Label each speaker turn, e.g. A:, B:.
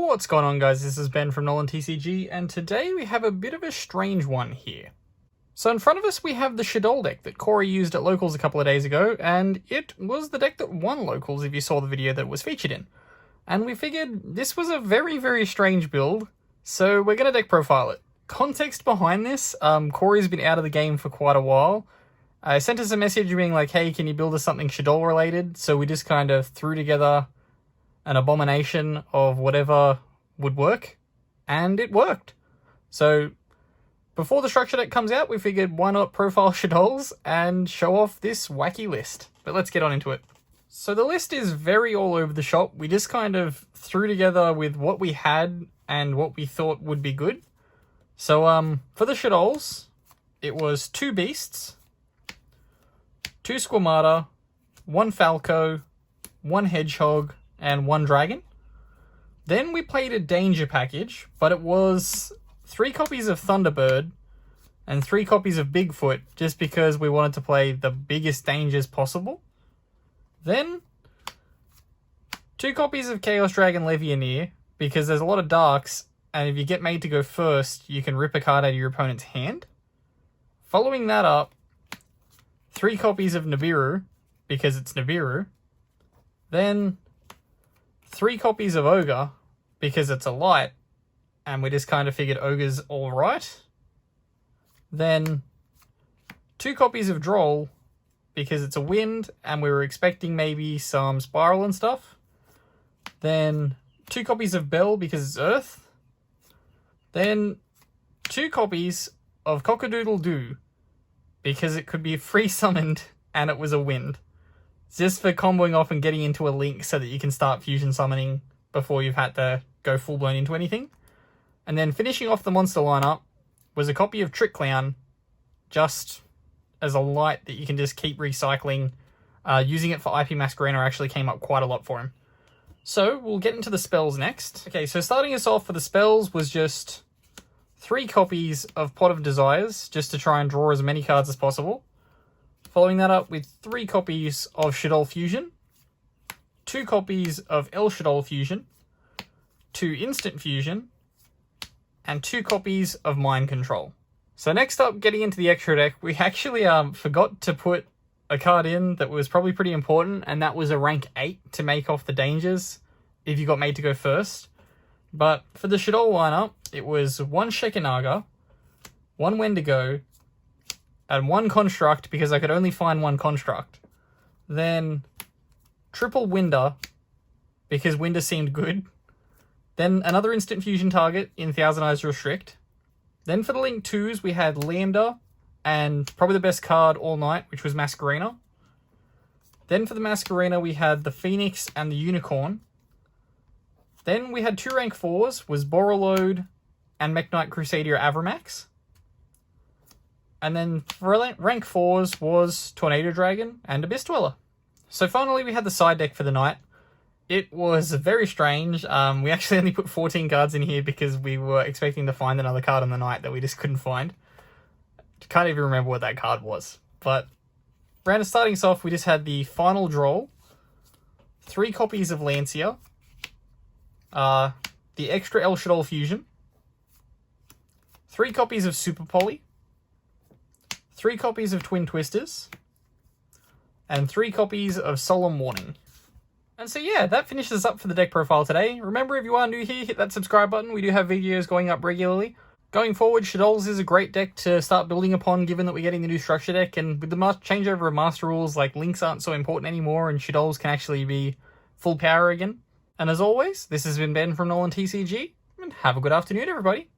A: What's going on, guys? This is Ben from NolanTCG, and today we have a bit of a strange one here. So in front of us we have the Shaddoll deck that Corey used at Locals a couple of days ago, and it was the deck that won Locals if you saw the video that it was featured in. And we figured this was a very, very strange build, so we're going to deck profile it. Context behind this, Corey's been out of the game for quite a while. I sent us a message being like, hey, can you build us something Shaddoll related? So we just kind of threw together an abomination of whatever would work, and it worked. So before the structure deck comes out, we figured why not profile Shaddolls and show off this wacky list. But let's get on into it. So the list is very all over the shop. We just kind of threw together with what we had and what we thought would be good. So for the Shaddolls, it was 2 Beasts, 2 Squamata, 1 Falco, 1 Hedgehog, and 1 Dragon. Then we played a Danger package, but it was 3 copies of Thunderbird and 3 copies of Bigfoot, just because we wanted to play the biggest dangers possible. Then 2 copies of Chaos Dragon Levianeer, because there's a lot of darks, and if you get made to go first, you can rip a card out of your opponent's hand. Following that up, 3 copies of Nibiru, because it's Nibiru. Then 3 copies of Ogre, because it's a light, and we just kind of figured Ogre's alright. Then 2 copies of Droll, because it's a wind, and we were expecting maybe some Spiral and stuff. Then 2 copies of Bell, because it's Earth. Then 2 copies of Cockadoodle-Doo, because it could be free summoned, and it was a wind. Just for comboing off and getting into a link so that you can start fusion summoning before you've had to go full-blown into anything. And then finishing off the monster lineup was a copy of Trick Clown, just as a light that you can just keep recycling. Using it for IP Masquerena actually came up quite a lot for him. So we'll get into the spells next. Okay, so starting us off for the spells was just 3 copies of Pot of Desires, just to try and draw as many cards as possible. Following that up with 3 copies of Shaddoll Fusion, 2 copies of El Shaddoll Fusion, 2 Instant Fusion, and 2 copies of Mind Control. So next up, getting into the extra deck, we actually forgot to put a card in that was probably pretty important, and that was a rank 8 to make off the dangers if you got made to go first. But for the Shaddoll lineup, it was 1 Shekinaga, 1 Wendigo, and 1 Construct, because I could only find 1 Construct. Then triple Winder, because Winder seemed good. Then another Instant Fusion target in Thousand Eyes Restrict. Then for the Link 2s, we had Lambda, and probably the best card all night, which was Masquerena. Then for the Masquerena, we had the Phoenix and the Unicorn. Then we had 2 rank 4s, was Borreload and Mech Knight Crusader Avramax. And then for rank 4s was Tornado Dragon and Abyss Dweller. So finally we had the side deck for the night. It was very strange. We actually only put 14 cards in here because we were expecting to find another card on the night that we just couldn't find. Can't even remember what that card was. But round of starting us off, we just had the final Droll, 3 copies of Lancia, the extra El Shaddoll Fusion, 3 copies of Super Poly, 3 copies of Twin Twisters, and 3 copies of Solemn Warning. And so yeah, that finishes up for the deck profile today. Remember, if you are new here, hit that subscribe button. We do have videos going up regularly. Going forward, Shaddolls is a great deck to start building upon, given that we're getting the new structure deck, and with the changeover of Master Rules, like, links aren't so important anymore, and Shaddolls can actually be full power again. And as always, this has been Ben from NolanTCG, and have a good afternoon, everybody.